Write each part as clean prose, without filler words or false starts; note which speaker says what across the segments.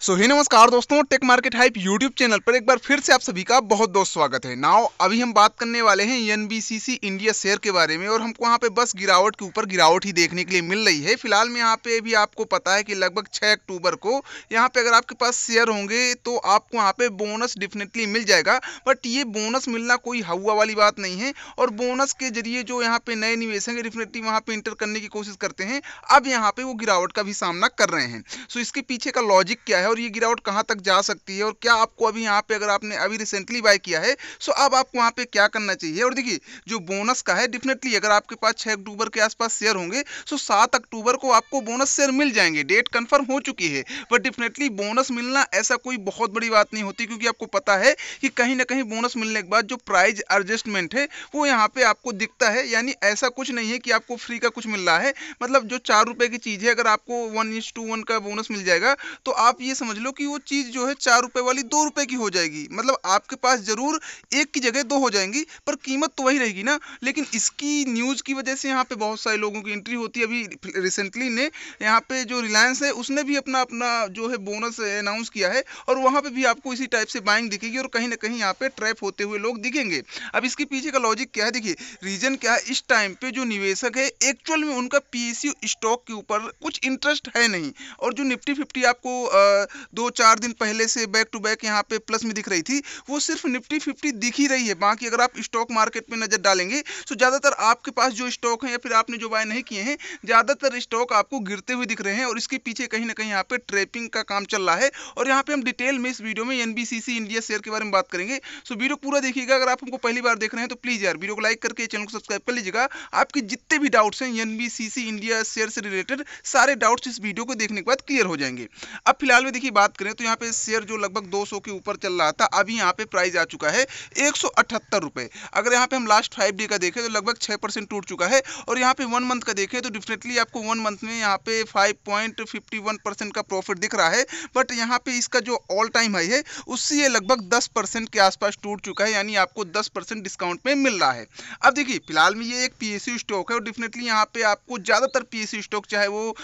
Speaker 1: नमस्कार दोस्तों, tech market hype YouTube channel पर एक बार फिर से आप सभी का बहुत बहुत स्वागत है। नाउ अभी हम बात करने वाले हैं एनबीसीसी इंडिया शेयर के बारे में और हमको यहाँ पे बस गिरावट के ऊपर गिरावट ही देखने के लिए मिल रही है। फिलहाल में यहाँ पे भी आपको पता है कि लगभग 6 अक्टूबर को यहाँ पे अगर आपके पास शेयर होंगे तो आपको यहाँ पे बोनस डेफिनेटली मिल जाएगा। बट ये बोनस मिलना कोई हवा वाली बात नहीं है और बोनस के जरिए जो यहाँ पे नए निवेशक है डेफिनेटली वहाँ पे इंटर करने की कोशिश करते हैं। अब यहाँ पे वो गिरावट का भी सामना कर रहे हैं। सो इसके पीछे का लॉजिक क्या है और ये गिरावट कहां तक जा सकती है और क्या आपको अभी यहाँ पे अगर आपने अभी रिसेंटली बाय किया है सो अब आपको वहाँ पे क्या करना चाहिए। और देखिए जो बोनस का है डेफिनेटली अगर आपके पास 6 अक्टूबर के आसपास शेयर होंगे सो 7 अक्टूबर को आपको बोनस शेयर मिल जाएंगे। डेट कंफर्म हो चुकी है बट डेफिनेटली बोनस मिलना ऐसा कोई बहुत बड़ी बात नहीं होती, क्योंकि आपको पता है कि कहीं ना कहीं बोनस मिलने के बाद जो प्राइस एडजस्टमेंट है वो यहाँ पे आपको दिखता है। यानी ऐसा कुछ नहीं है कि आपको फ्री का कुछ मिल रहा है। मतलब जो 4 रुपए की चीज है अगर आपको 1:1 का बोनस मिल जाएगा तो आप ये समझ लो कि वो चीज जो है 4 रुपए वाली 2 रुपए की हो जाएगी। मतलब आपके पास जरूर एक की जगह 2 हो जाएंगी पर कीमत तो वही रहेगी ना। लेकिन इसकी न्यूज की वजह से यहाँ पे बहुत सारे लोगों की एंट्री होती है। अभी रिसेंटली ने यहाँ पे जो रिलायंस है उसने भी अपना अपना जो है बोनस अनाउंस किया है और वहां पे भी आपको इसी टाइप से बाइंग दिखेगी और कहीं ना कहीं यहाँ पे ट्रैप होते हुए लोग दिखेंगे। अब इसके पीछे का लॉजिक क्या है, देखिए रीजन क्या है। इस टाइम पे जो निवेशक है एक्चुअल में उनका पीएसयू स्टॉक के ऊपर कुछ इंटरेस्ट है नहीं। और जो निफ्टी 50 आपको 2-4 दिन पहले से बैक टू बैक यहाँ पे प्लस में दिख रही थी वो सिर्फ निफ्टी 50 दिख ही रही है। बाकी अगर आप स्टॉक मार्केट में नजर डालेंगे तो ज्यादातर आपके पास जो स्टॉक है या फिर आपने जो बाय नहीं किए हैं ज्यादातर स्टॉक आपको गिरते हुए दिख रहे हैं और इसके पीछे कहीं ना कहीं यहाँ पे ट्रैपिंग का काम चल रहा है। और यहाँ पे हम डिटेल में इस वीडियो में एनबीसीसी इंडिया शेयर के बारे में बात करेंगे। सो वीडियो पूरा देखिएगा। अगर आप हमको पहली बार देख रहे हैं तो प्लीज यार वीडियो को लाइक करके चैनल को सब्सक्राइब कर लीजिएगा। आपके जितने भी डाउट्स हैं एनबीसीसी इंडिया शेयर से रिलेटेड सारे डाउट्स इस वीडियो को देखने के बाद क्लियर हो जाएंगे। अब फिलहाल में देखिए बात करें तो यहाँ पे शेयर जो लगभग 200 के ऊपर चल रहा था अभी यहाँ पे प्राइस आ चुका है 178 रुपए। अगर यहाँ पे हम लास्ट 5 डे का देखें तो लगभग 6% टूट चुका है। और यहाँ पे 1 मंथ का देखें तो डेफिनेटली आपको 1 मंथ में यहाँ पे 5.51% का प्रॉफिट दिख रहा है। बट यहाँ पे इसका जो ऑल टाइम हाई है उससे ये लगभग 10% के आसपास टूट चुका है। यानी आपको 10% डिस्काउंट में मिल रहा है। अब देखिए फिलहाल में ये एक पीएसयू स्टॉक है और डेफिनेटली यहाँ पे आपको ज्यादातर पीएसयू स्टॉक चाहे वो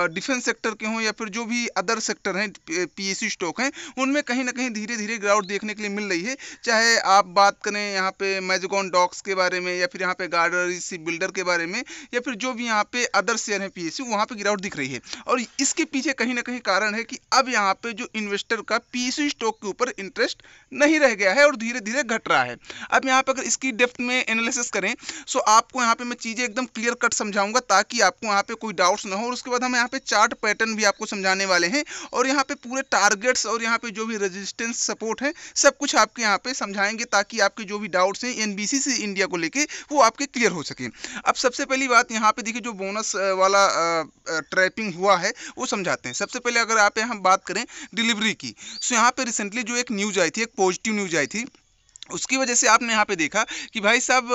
Speaker 1: डिफेंस सेक्टर के हों या फिर जो भी अदर सेक्टर हैं पीएसयू स्टॉक हैं उनमें कहीं ना कहीं धीरे धीरे गिरावट देखने के लिए मिल रही है। चाहे आप बात करें यहाँ पे मैजिकॉन डॉक्स के बारे में या फिर यहाँ पे गार्डर सी बिल्डर के बारे में या फिर जो भी यहाँ पे अदर शेयर है पीएसयू वहाँ पे गिरावट दिख रही है। और इसके पीछे कहीं ना कहीं कारण है कि अब यहाँ पे जो इन्वेस्टर का पीएसयू स्टॉक के ऊपर इंटरेस्ट नहीं रह गया है और धीरे धीरे घट रहा है। अब यहाँ पे अगर इसकी डेप्थ में एनालिसिस करें सो आपको यहाँ पे मैं चीजें एकदम क्लियर कट समझाऊंगा ताकि आपको यहाँ पे कोई डाउट्स ना हो। और उसके बाद हम यहाँ पे चार्ट पैटर्न भी आपको समझाने वाले हैं और यहाँ पे पूरे टारगेट्स और यहाँ पे जो भी रेजिस्टेंस सपोर्ट है सब कुछ आपके यहाँ पे समझाएंगे ताकि आपके जो भी डाउट्स हैं एनबीसीसी इंडिया को लेके वो आपके क्लियर हो सके। अब सबसे पहली बात यहाँ पे देखिए जो बोनस वाला ट्रैपिंग हुआ है वो समझाते हैं। सबसे पहले अगर आप यहाँ बात करें डिलीवरी की सो यहाँ पे रिसेंटली जो एक न्यूज आई थी, एक पॉजिटिव न्यूज आई थी, उसकी वजह से आपने यहाँ पे देखा कि भाई साहब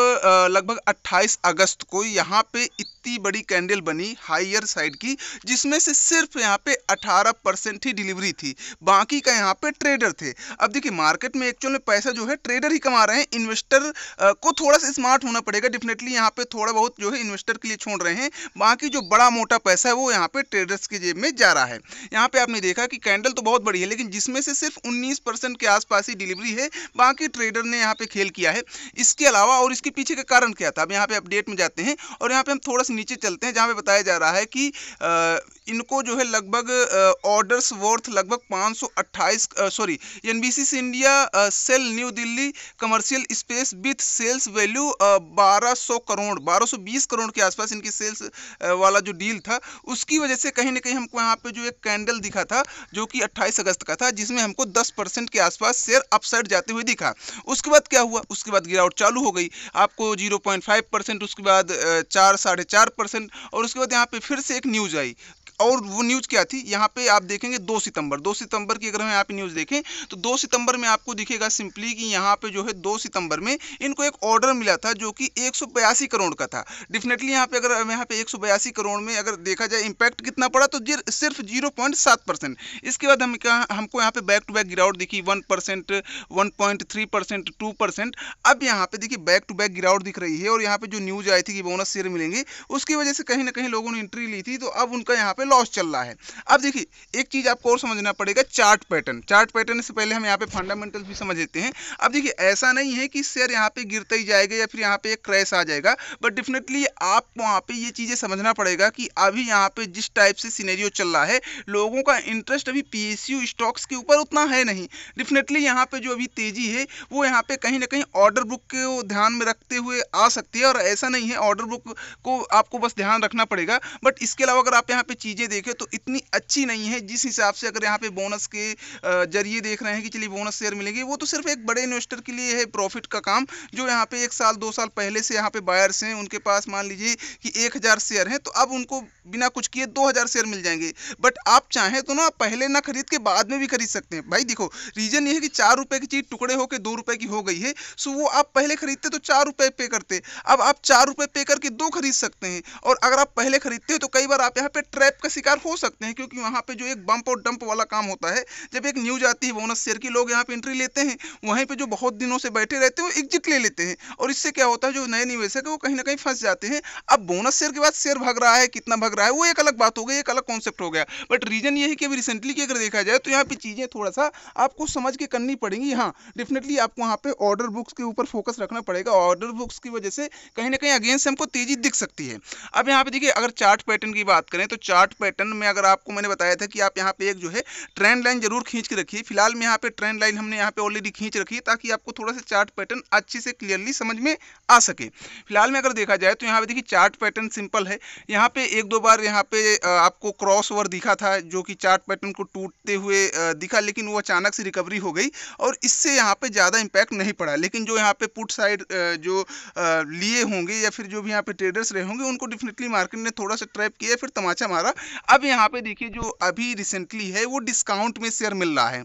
Speaker 1: लगभग 28 अगस्त को यहाँ पे इतनी बड़ी कैंडल बनी हायर साइड की जिसमें से सिर्फ यहाँ पे 18% ही डिलीवरी थी, बाकी का यहाँ पे ट्रेडर थे। अब देखिए मार्केट में एक्चुअल में पैसा जो है ट्रेडर ही कमा रहे हैं। इन्वेस्टर को थोड़ा सा स्मार्ट होना पड़ेगा। डेफिनेटली यहाँ पे थोड़ा बहुत जो है इन्वेस्टर के लिए छोड़ रहे हैं, बाकी जो बड़ा मोटा पैसा है वो यहाँ पे ट्रेडर्स की जेब में जा रहा है। यहाँ पे आपने देखा कि कैंडल तो बहुत बड़ी है लेकिन जिसमें से सिर्फ 19% के आसपास ही डिलीवरी है, बाकी ट्रेडर ने यहाँ पे खेल किया है। इसके अलावा और इसके पीछे का कारण क्या था, अब यहाँ पे अपडेट में जाते हैं और यहाँ पे हम थोड़ा सा नीचे चलते हैं जहाँ पे बताया जा रहा है कि इनको जो है लगभग ऑर्डर्स वर्थ लगभग 528 sorry NBCC India sale New Delhi commercial space with sales value 1200 crore 1220 crore के आसपास इनकी सेल्स वाला जो डील था उसकी वजह से कहीं ना कहीं हमको यहाँ पे जो एक कैंडल दिखा था जो कि 28 अगस्त का था जिसमें हमको 10% के आसपास शेयर अपसाइड जाते हुए दिखा। उसके बाद क्या हुआ, उसके बाद गिरावट चालू हो गई आपको 0.5%, उसके बाद 4-4.5% और उसके बाद यहाँ पे फिर से एक न्यूज आई। और वो न्यूज़ क्या थी, यहाँ पे आप देखेंगे 2 सितंबर की अगर हम यहाँ पे न्यूज़ देखें तो 2 सितंबर में आपको दिखेगा सिंपली कि यहाँ पे जो है 2 सितंबर में इनको एक ऑर्डर मिला था जो कि 182 करोड़ का था। डेफिनेटली यहाँ पे अगर यहाँ पे 182 करोड़ में अगर देखा जाए इम्पैक्ट कितना पड़ा तो सिर्फ 0.7%। इसके बाद हमको यहाँ पे बैक टू बैक गिरावट दिखी 1%, 1.3%, 2%। अब यहाँ पे देखिए बैक टू बैक गिरावट दिख रही है और यहाँ पे जो न्यूज़ आई थी कि बोनस शेयर मिलेंगे उसकी वजह से कहीं ना कहीं लोगों ने एंट्री ली थी तो अब उनका यहाँ पे पे लॉस चल रहा है। अब देखिए एक चीज आपको और समझना पड़ेगा, चार्ट पैटर्न से पहले हम यहाँ पे फंडामेंटल्स भी समझ लेते हैं। अब देखिए ऐसा नहीं है कि शेयर यहाँ पे गिरता ही जाएगा या फिर यहाँ पे एक क्रैश आ जाएगा, बट डेफिनेटली आप वहाँ पे ये चीजें समझना पड़ेगा कि अभी यहाँ पे जिस टाइप से सिनेरियो चल रहा है, लोगों का इंटरेस्ट अभी पीएसयू स्टॉक्स के ऊपर उतना है नहीं। डेफिनेटली यहाँ पे जो अभी तेजी है वो यहाँ पे कहीं ना कहीं ऑर्डर बुक को ध्यान में रखते हुए आ सकती है, और ऐसा नहीं है, ऑर्डर बुक को आपको बस ध्यान रखना पड़ेगा। बट इसके अलावा अगर आप यहाँ पे चीजें देखें तो इतनी अच्छी नहीं है जिस हिसाब से अगर यहाँ पे बोनस के जरिए देख रहे हैं कि चलिए बोनस शेयर मिलेंगे, वो तो सिर्फ एक बड़े इन्वेस्टर के लिए है प्रॉफिट का काम। जो यहाँ पे 1 साल 2 साल पहले से यहाँ पे बायर्स हैं, उनके पास मान लीजिए कि 1000 शेयर हैं, तो अब उनको बिना कुछ किए 2000 शेयर मिल जाएंगे। बट आप चाहें तो ना पहले ना खरीद के बाद में भी खरीद सकते हैं। भाई देखो रीजन ये है कि 4 रुपए की चीज टुकड़े होकर 2 रुपए की हो गई है, सो वो आप पहले खरीदते तो 4 रुपए पे करते, अब आप 4 रुपए पे करके 2 खरीद सकते हैं। और अगर आप पहले खरीदते हैं तो कई बार आप यहाँ पे ट्रैप का शिकार हो सकते हैं, क्योंकि वहाँ पे जो एक बम्प और डंप वाला काम होता है, जब एक न्यूज आती है बोनस शेयर की, लोग यहाँ पे एंट्री लेते हैं, वहीं पे जो बहुत दिनों से बैठे रहते हैं वो एग्जिट ले लेते हैं, और इससे क्या होता है जो नए निवेशक है वो कहीं ना कहीं फंस जाते हैं। अब बोनस शेयर के बाद शेयर भाग रहा है, कितना भाग रहा है वो एक अलग बात हो गई, एक अलग कॉन्सेप्ट हो गया। बट रीजन ये है कि अभी रिसेंटली की अगर देखा जाए तो यहाँ पे चीजें थोड़ा सा आपको समझ के करनी पड़ेंगी। हाँ डेफिनेटली आपको वहाँ पे ऑर्डर बुक्स के ऊपर फोकस रखना पड़ेगा, ऑर्डर बुक्स की वजह से कहीं ना कहीं अगेंस्ट हमको तेजी दिख सकती है। अब यहाँ पे देखिए अगर चार्ट पैटर्न की बात करें तो चार्ट पैटर्न में अगर आपको मैंने बताया था कि आप यहाँ पे एक जो है ट्रेंड लाइन जरूर खींच के रखिए। फिलहाल में यहाँ पे ट्रेंड लाइन हमने यहाँ पे ऑलरेडी खींच रखी है ताकि आपको थोड़ा सा चार्ट पैटर्न अच्छे से क्लियरली समझ में आ सके। फिलहाल में अगर देखा जाए तो यहाँ पे देखिए चार्ट पैटर्न सिंपल है। यहाँ पे 1-2 बार यहाँ पे आपको क्रॉस ओवर दिखा था जो कि चार्ट पैटर्न को टूटते हुए दिखा, लेकिन वो अचानक से रिकवरी हो गई और इससे यहाँ पे ज़्यादा इम्पैक्ट नहीं पड़ा। लेकिन जो यहाँ पे पुट साइड जो लिए होंगे या फिर जो भी यहाँ पे ट्रेडर्स रहे होंगे उनको डेफिनेटली मार्केट ने थोड़ा सा ट्रैप किया, फिर तमाचा मारा। अब यहाँ पे देखिए जो अभी रिसेंटली है वो डिस्काउंट में शेयर मिल रहा है,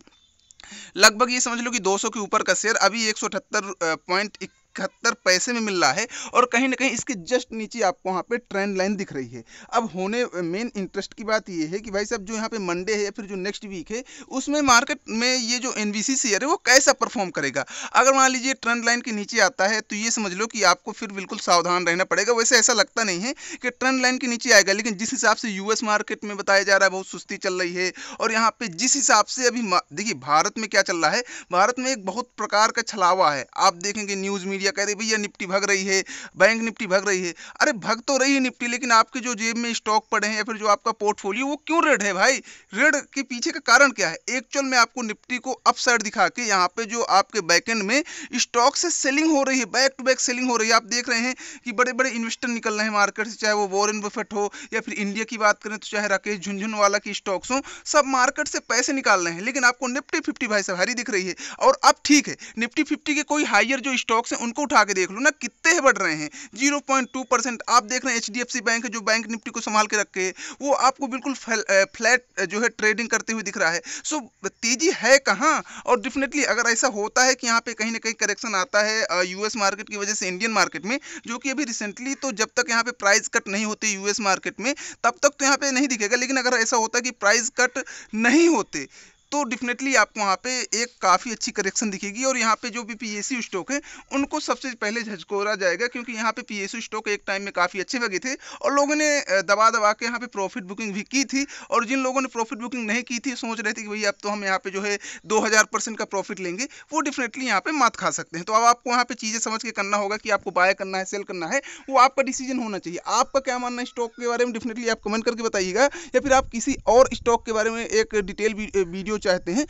Speaker 1: लगभग ये समझ लो कि 200 के ऊपर का शेयर अभी 178.71 पैसे में मिल रहा है, और कहीं ना कहीं इसके जस्ट नीचे आपको वहाँ पे ट्रेंड लाइन दिख रही है। अब होने मेन इंटरेस्ट की बात ये है कि भाई साहब जो यहाँ पे मंडे है या फिर जो नेक्स्ट वीक है उसमें मार्केट में ये जो एनवीसी शेयर है वो कैसा परफॉर्म करेगा। अगर मान लीजिए ट्रेंड लाइन के नीचे आता है तो ये समझ लो कि आपको फिर बिल्कुल सावधान रहना पड़ेगा। वैसे ऐसा लगता नहीं है कि ट्रेंड लाइन के नीचे आएगा, लेकिन जिस हिसाब से यूएस मार्केट में बताया जा रहा है बहुत सुस्ती चल रही है, और यहाँ पे जिस हिसाब से अभी देखिए भारत में क्या चल रहा है, भारत में एक बहुत प्रकार का छलावा है। आप देखेंगे न्यूज मीडिया कह रही भैया निफ्टी भाग रही है, बैंक निफ्टी भाग रही है। अरे भाग तो रही है निफ्टी, लेकिन आपके जो जेब में स्टॉक पड़े हैं या फिर जो आपका पोर्टफोलियो वो क्यों रेड है भाई? रेड के पीछे का कारण क्या है? एक्चुअल में आपको निफ्टी को अपसाइड दिखा के यहाँ पे जो आपके बैकएंड में स्टॉक से सेलिंग हो रही है, बैक टू बैक सेलिंग हो रही है। आप देख रहे हैं कि बड़े बड़े इन्वेस्टर निकल रहे हैं मार्केट से, चाहे वो वॉरेन बफेट हो या फिर इंडिया की बात करें तो चाहे राकेश झुनझुनवाला की स्टॉक्स हो, सब मार्केट से पैसे निकाल रहे हैं। लेकिन आपको निफ्टी 50 भाई साहब हरी दिख रही है। और अब ठीक है निफ्टी 50 के कोई हायर जो स्टॉक्स हैं उनको उठा के देख लो ना, कितने बढ़ रहे हैं 0.2%। आप देख रहे हैं एचडीएफसी बैंक है जो बैंक निफ्टी को संभाल के रखे है, वो आपको बिल्कुल फ्लैट जो है ट्रेडिंग करते हुए दिख रहा है। सो तेजी है कहाँ? और डेफिनेटली अगर ऐसा होता है कि यहाँ पे कहीं ना कहीं करेक्शन आता है यूएस मार्केट की वजह से इंडियन मार्केट में, जो कि अभी रिसेंटली तो जब तक यहाँ पे प्राइस कट नहीं होते यूएस मार्केट में तब तक तो यहाँ पे नहीं दिखेगा। लेकिन अगर ऐसा होता है कि प्राइस कट नहीं होते तो डेफिनेटली आपको वहाँ पे एक काफ़ी अच्छी करेक्शन दिखेगी, और यहाँ पे जो भी पीएसयू स्टॉक है उनको सबसे पहले झकझोरा जाएगा, क्योंकि यहाँ पे पीएसयू स्टॉक एक टाइम में काफ़ी अच्छे लगे थे और लोगों ने दबा दबा के यहाँ पे प्रॉफिट बुकिंग भी की थी। और जिन लोगों ने प्रॉफिट बुकिंग नहीं की थी सोच रहे थे कि भैया अब तो हम यहाँ पे जो है 2000% का प्रॉफिट लेंगे, वो डेफिनेटली यहाँ पे मात खा सकते हैं। तो अब आपको यहाँ पे चीज़ें समझ के करना होगा कि आपको बाय करना है सेल करना है, वो आपका डिसीजन होना चाहिए। आपका क्या मानना है स्टॉक के बारे में डेफिनेटली आप कमेंट करके बताइएगा, या फिर आप किसी और स्टॉक के बारे में एक डिटेल वीडियो चाहते हैं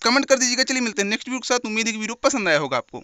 Speaker 1: कमेंट कर दीजिएगा। चलिए मिलते हैं नेक्स्ट वीडियो के साथ। उम्मीद है कि वीडियो पसंद आया होगा आपको।